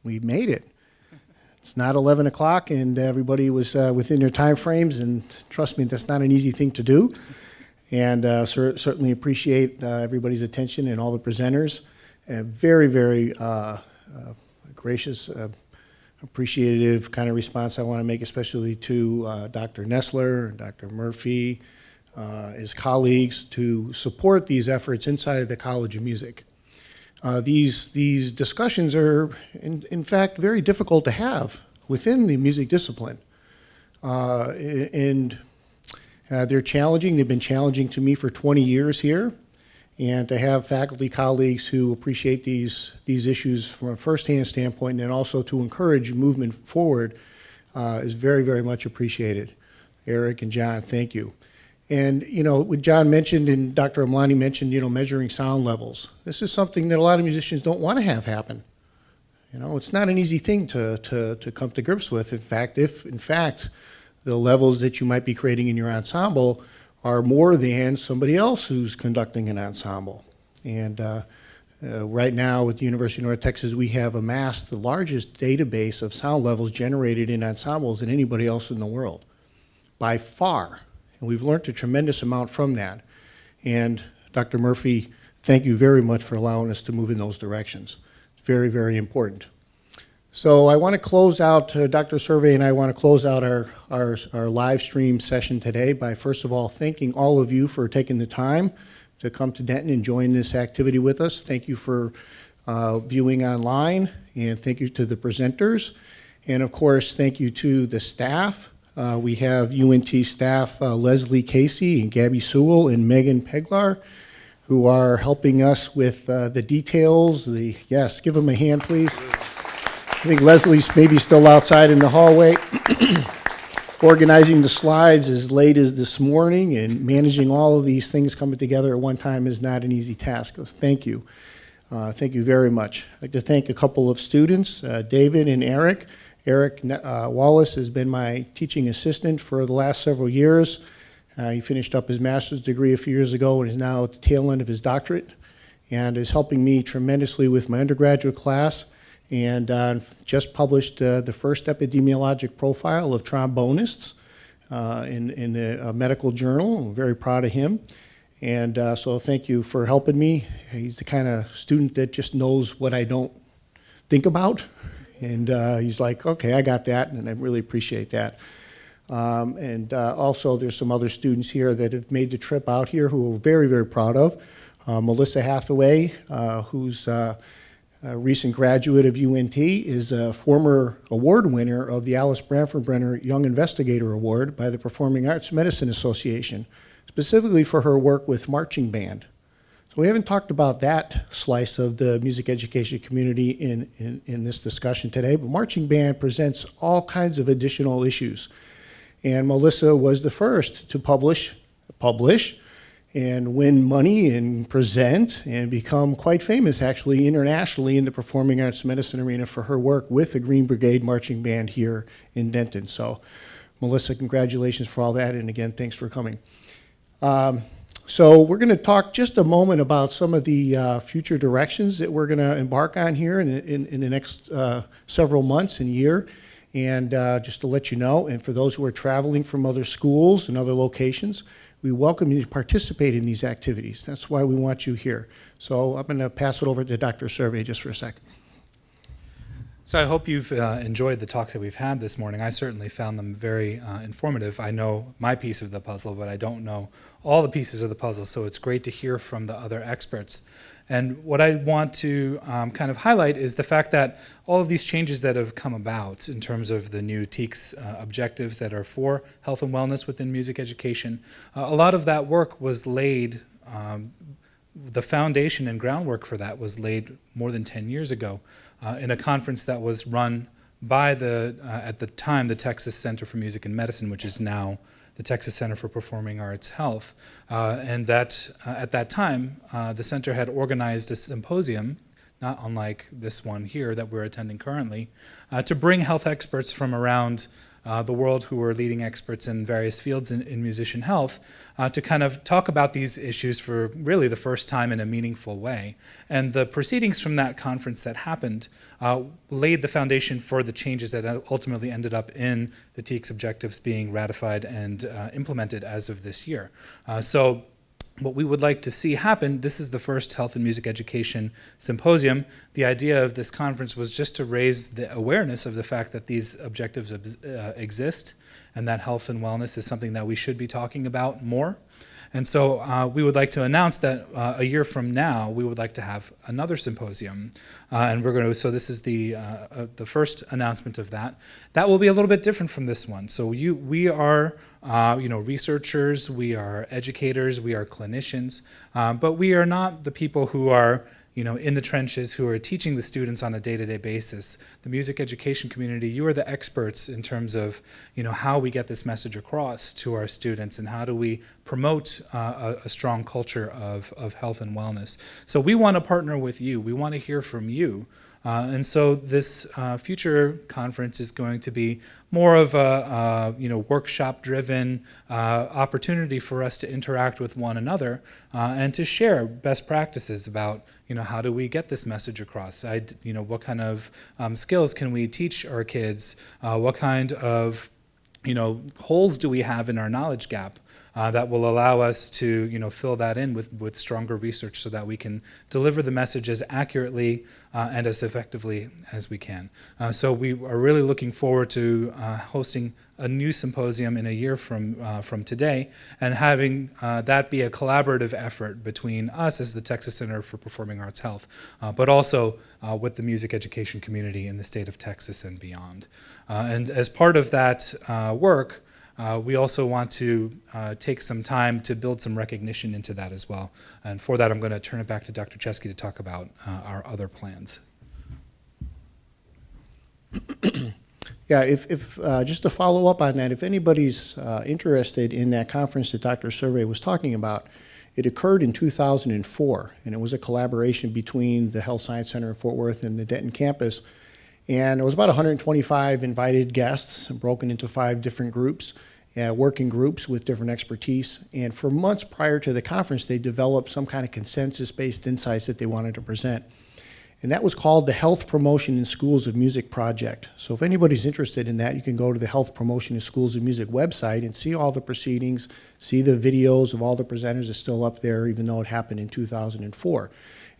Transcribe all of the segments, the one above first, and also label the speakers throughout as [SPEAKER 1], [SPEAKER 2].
[SPEAKER 1] We made it. It's not 11 o'clock, and everybody was within their time frames, and trust me, that's not an easy thing to do. And certainly appreciate everybody's attention and all the presenters. Very, very gracious, appreciative kind of response I want to make, especially to Dr. Nestler, Dr. Murphy, his colleagues, to support these efforts inside of the College of Music. These discussions are, in fact, very difficult to have within the music discipline. They're challenging. They've been challenging to me for 20 years here. And to have faculty colleagues who appreciate these issues from a firsthand standpoint and also to encourage movement forward is very, very much appreciated. Eric and John, thank you. And, what John mentioned and Dr. Amlani mentioned, measuring sound levels. This is something that a lot of musicians don't want to have happen. It's not an easy thing to come to grips with. If the levels that you might be creating in your ensemble are more than somebody else who's conducting an ensemble. And right now with the University of North Texas, we have amassed the largest database of sound levels generated in ensembles than anybody else in the world, by far. And we've learned a tremendous amount from that. And Dr. Murphy, thank you very much for allowing us to move in those directions. It's very, very important. So I want to close out, Dr. Surve and I want to close out our live stream session today by first of all thanking all of you for taking the time to come to Denton and join this activity with us. Thank you for viewing online, and thank you to the presenters. And of course, thank you to the staff. We have UNT staff Leslie Casey and Gabby Sewell and Megan Peglar, who are helping us with the details. Yes, give them a hand, please. I think Leslie's maybe still outside in the hallway. Organizing the slides as late as this morning and managing all of these things coming together at one time is not an easy task. So thank you. Thank you very much. I'd like to thank a couple of students, David and Eric. Eric Wallace has been my teaching assistant for the last several years. He finished up his master's degree a few years ago and is now at the tail end of his doctorate and is helping me tremendously with my undergraduate class, and just published the first epidemiologic profile of trombonists in a medical journal. I'm very proud of him. And so thank you for helping me. He's the kind of student that just knows what I don't think about. And he's like, okay, I got that, and I really appreciate that. Also, there's some other students here that have made the trip out here who we're very, very proud of. Melissa Hathaway, who's a recent graduate of UNT, is a former award winner of the Alice Branford-Brenner Young Investigator Award by the Performing Arts Medicine Association, specifically for her work with marching band. So we haven't talked about that slice of the music education community in this discussion today, but marching band presents all kinds of additional issues. And Melissa was the first to publish and win money and present and become quite famous actually internationally in the performing arts medicine arena for her work with the Green Brigade Marching Band here in Denton. So Melissa, congratulations for all that, and again, thanks for coming. So we're going to talk just a moment about some of the future directions that we're going to embark on here in the next several months and year. And just to let you know, and for those who are traveling from other schools and other locations, we welcome you to participate in these activities. That's why we want you here. So I'm going to pass it over to Dr. Surve just for a second.
[SPEAKER 2] So I hope you've enjoyed the talks that we've had this morning. I certainly found them very informative. I know my piece of the puzzle, but I don't know all the pieces of the puzzle, so it's great to hear from the other experts. And what I want to kind of highlight is the fact that all of these changes that have come about in terms of the new TEKS objectives that are for health and wellness within music education, a lot of that work was laid, the foundation and groundwork for that was laid more than 10 years ago in a conference that was run by at the time, the Texas Center for Music and Medicine, which is now the Texas Center for Performing Arts Health. And that at that time, the center had organized a symposium, not unlike this one here that we're attending currently, to bring health experts from around the world who are leading experts in various fields in musician health to kind of talk about these issues for really the first time in a meaningful way. And the proceedings from that conference that happened laid the foundation for the changes that ultimately ended up in the TEKS objectives being ratified and implemented as of this year. So what we would like to see happen, this is the first Health and Music Education Symposium. The idea of this conference was just to raise the awareness of the fact that these objectives exist and that health and wellness is something that we should be talking about more. And so we would like to announce that a year from now, we would like to have another symposium. And we're going to, so this is the first announcement of that. That will be a little bit different from this one. So we are researchers, we are educators, we are clinicians, but we are not the people who are in the trenches, who are teaching the students on a day-to-day basis. The music education community, you are the experts in terms of how we get this message across to our students and how do we promote a strong culture of health and wellness. So we want to partner with you. We want to hear from you. And so this future conference is going to be more of a workshop-driven opportunity for us to interact with one another and to share best practices about how do we get this message across? What kind of skills can we teach our kids? What kind of holes do we have in our knowledge gap? That will allow us to fill that in with stronger research so that we can deliver the message as accurately and as effectively as we can. So we are really looking forward to hosting a new symposium in a year from today and having that be a collaborative effort between us as the Texas Center for Performing Arts Health, but also with the music education community in the state of Texas and beyond. And as part of that work, we also want to take some time to build some recognition into that as well. And for that, I'm going to turn it back to Dr. Chesky to talk about our other plans.
[SPEAKER 1] Yeah, if just to follow up on that, if anybody's interested in that conference that Dr. Surve was talking about, it occurred in 2004, and it was a collaboration between the Health Science Center in Fort Worth and the Denton campus. And it was about 125 invited guests, broken into 5 different groups, working groups with different expertise. And for months prior to the conference, they developed some kind of consensus-based insights that they wanted to present. And that was called the Health Promotion in Schools of Music Project. So if anybody's interested in that, you can go to the Health Promotion in Schools of Music website and see all the proceedings, see the videos of all the presenters. It's still up there, even though it happened in 2004.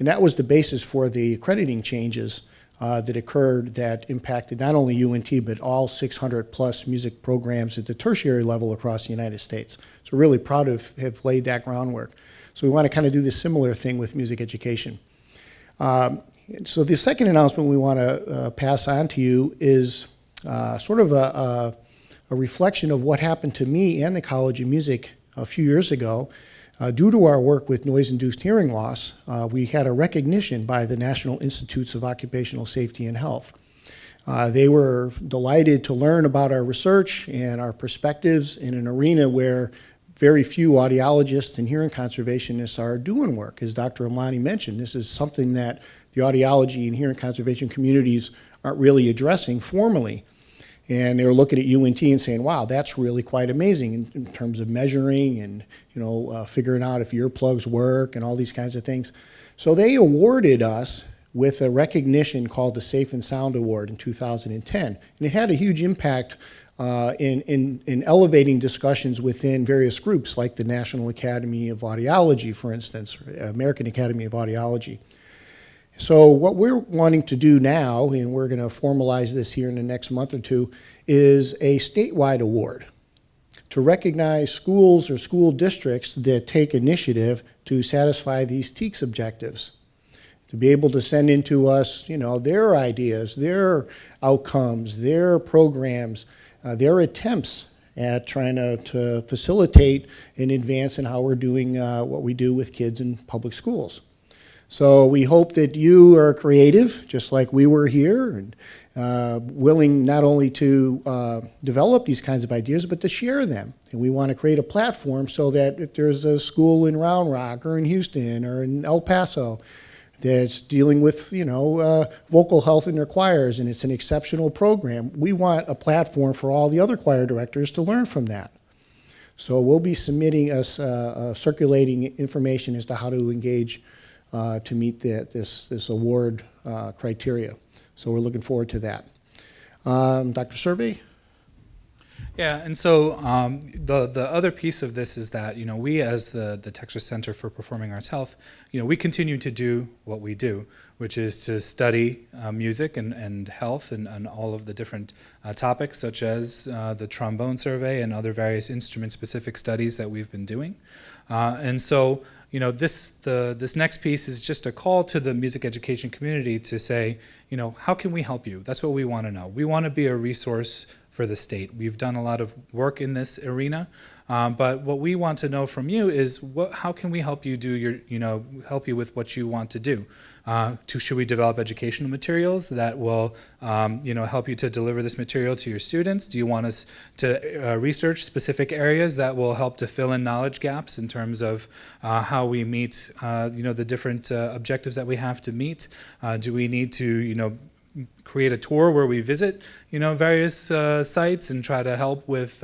[SPEAKER 1] And that was the basis for the accrediting changes that occurred that impacted not only UNT, but all 600 plus music programs at the tertiary level across the United States. So we're really proud to have laid that groundwork. So we want to kind of do this similar thing with music education. So the second announcement we want to pass on to you is sort of a reflection of what happened to me and the College of Music a few years ago. Due to our work with noise-induced hearing loss, we had a recognition by the National Institutes of Occupational Safety and Health. They were delighted to learn about our research and our perspectives in an arena where very few audiologists and hearing conservationists are doing work. As Dr. Amlani mentioned, this is something that the audiology and hearing conservation communities aren't really addressing formally. And they were looking at UNT and saying, wow, that's really quite amazing in terms of measuring and figuring out if earplugs work and all these kinds of things. So they awarded us with a recognition called the Safe and Sound Award in 2010. And it had a huge impact in elevating discussions within various groups like the National Academy of Audiology, for instance, or American Academy of Audiology. So what we're wanting to do now, and we're going to formalize this here in the next month or two, is a statewide award to recognize schools or school districts that take initiative to satisfy these TEKS objectives, to be able to send into us, their ideas, their outcomes, their programs, their attempts at trying to facilitate and advance in how we're doing what we do with kids in public schools. So we hope that you are creative, just like we were here, and willing not only to develop these kinds of ideas, but to share them. And we want to create a platform so that if there's a school in Round Rock or in Houston or in El Paso that's dealing with, vocal health in their choirs, and it's an exceptional program. We want a platform for all the other choir directors to learn from that. So we'll be submitting us circulating information as to how to engage to meet this award criteria. So we're looking forward to that. Dr. Surve?
[SPEAKER 2] Yeah, and so the other piece of this is that, we as the Texas Center for Performing Arts Health, we continue to do what we do, which is to study music and health and all of the different topics, such as the trombone survey and other various instrument-specific studies that we've been doing. And so, this next piece is just a call to the music education community to say, how can we help you? That's what we want to know. We want to be a resource for the state. We've done a lot of work in this arena, but what we want to know from you is how can we help you do help you with what you want to do? Should we develop educational materials that will, help you to deliver this material to your students? Do you want us to research specific areas that will help to fill in knowledge gaps in terms of how we meet, the different objectives that we have to meet? Do we need to, create a tour where we visit, various sites and try to help with,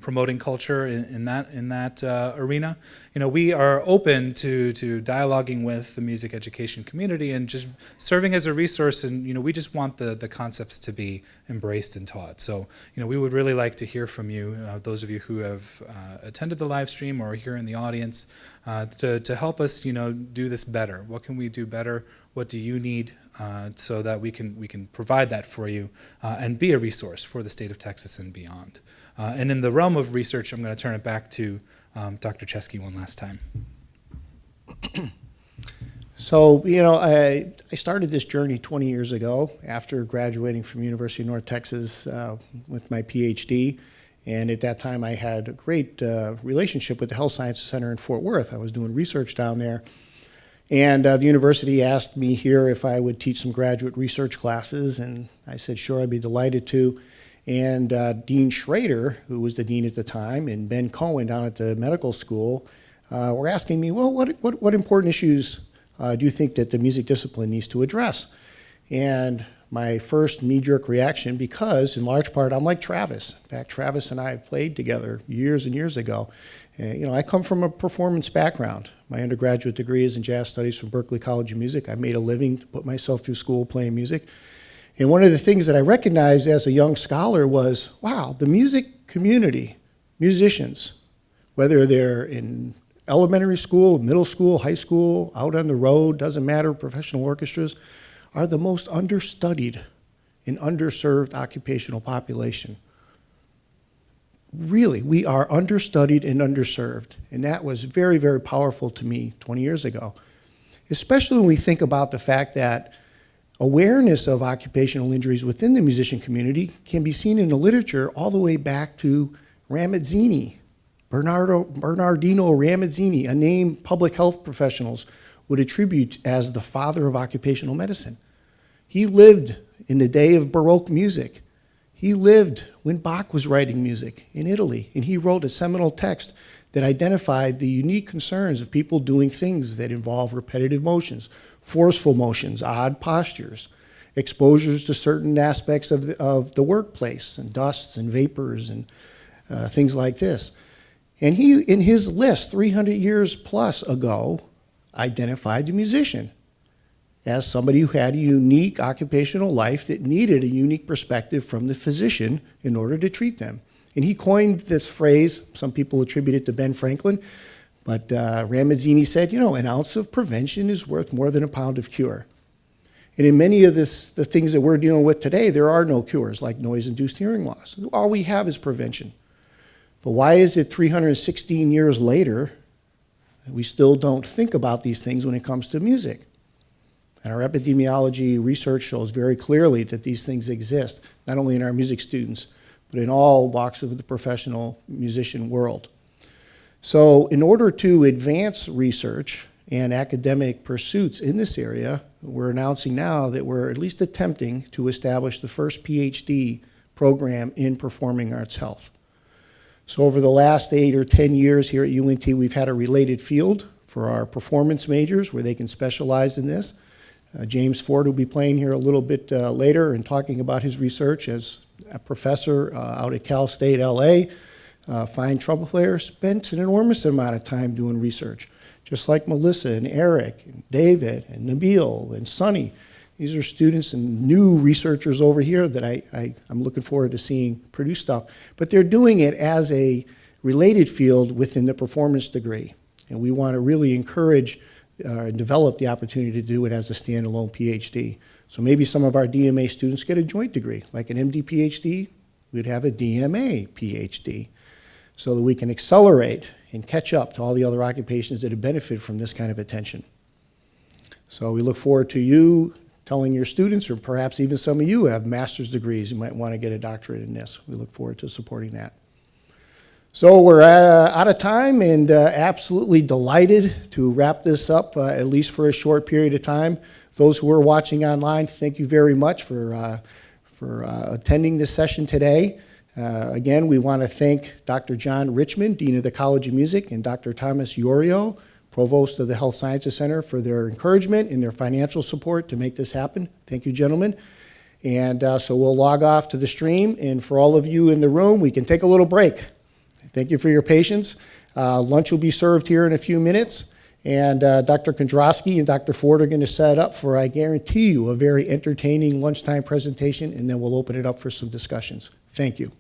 [SPEAKER 2] promoting culture in that arena? We are open to dialoguing with the music education community and just serving as a resource, and we just want the concepts to be embraced and taught. So, we would really like to hear from you, those of you who have attended the live stream or are here in the audience, to help us, do this better. What can we do better? What do you need so that we can provide that for you and be a resource for the state of Texas and beyond? And in the realm of research, I'm going to turn it back to Dr. Chesky one last time.
[SPEAKER 1] So, I started this journey 20 years ago after graduating from University of North Texas with my PhD. And at that time, I had a great relationship with the Health Sciences Center in Fort Worth. I was doing research down there. And the university asked me here if I would teach some graduate research classes, and I said, sure, I'd be delighted to. And Dean Schrader, who was the dean at the time, and Ben Cohen down at the medical school were asking me, well, what important issues do you think that the music discipline needs to address? And my first knee-jerk reaction, because in large part I'm like Travis. In fact, Travis and I played together years and years ago. I come from a performance background. My undergraduate degree is in jazz studies from Berklee College of Music. I made a living to put myself through school playing music. And one of the things that I recognized as a young scholar was, wow, the music community, musicians, whether they're in elementary school, middle school, high school, out on the road, doesn't matter, professional orchestras, are the most understudied and underserved occupational population. Really, we are understudied and underserved, and that was very, very powerful to me 20 years ago, especially when we think about the fact that awareness of occupational injuries within the musician community can be seen in the literature all the way back to Ramazzini, Bernardino Ramazzini, a name public health professionals would attribute as the father of occupational medicine. He lived in the day of Baroque music. He lived when Bach was writing music in Italy, and he wrote a seminal text that identified the unique concerns of people doing things that involve repetitive motions, forceful motions, odd postures, exposures to certain aspects of the workplace, and dusts and vapors and things like this. And he, in his list 300 years plus ago, identified the musician as somebody who had a unique occupational life that needed a unique perspective from the physician in order to treat them. And he coined this phrase, some people attribute it to Ben Franklin, but Ramazzini said, an ounce of prevention is worth more than a pound of cure. And in many of the things that we're dealing with today, there are no cures, like noise-induced hearing loss. All we have is prevention. But why is it 316 years later, we still don't think about these things when it comes to music? And our epidemiology research shows very clearly that these things exist, not only in our music students, but in all walks of the professional musician world. So in order to advance research and academic pursuits in this area, we're announcing now that we're at least attempting to establish the first PhD program in performing arts health. So over the last 8 or 10 years here at UNT, we've had a related field for our performance majors where they can specialize in this. James Ford will be playing here a little bit later and talking about his research as a professor out at Cal State LA. Fine trumpet player, spent an enormous amount of time doing research, just like Melissa and Eric and David and Nabil and Sonny. These are students and new researchers over here that I'm looking forward to seeing produce stuff. But they're doing it as a related field within the performance degree. And we want to really encourage and develop the opportunity to do it as a standalone PhD. So maybe some of our DMA students get a joint degree, like an MD PhD, we'd have a DMA PhD, so that we can accelerate and catch up to all the other occupations that have benefited from this kind of attention. So we look forward to you telling your students, or perhaps even some of you have master's degrees, you might want to get a doctorate in this. We look forward to supporting that. So we're out of time, and absolutely delighted to wrap this up, at least for a short period of time. Those who are watching online, thank you very much for attending this session today. Again, we want to thank Dr. John Richmond, Dean of the College of Music, and Dr. Thomas Iorio, Provost of the Health Sciences Center, for their encouragement and their financial support to make this happen. Thank you, gentlemen. And so we'll log off to the stream, and for all of you in the room, we can take a little break. Thank you for your patience. Lunch will be served here in a few minutes, and Dr. Kondrowski and Dr. Ford are going to set up for, I guarantee you, a very entertaining lunchtime presentation, and then we'll open it up for some discussions. Thank you.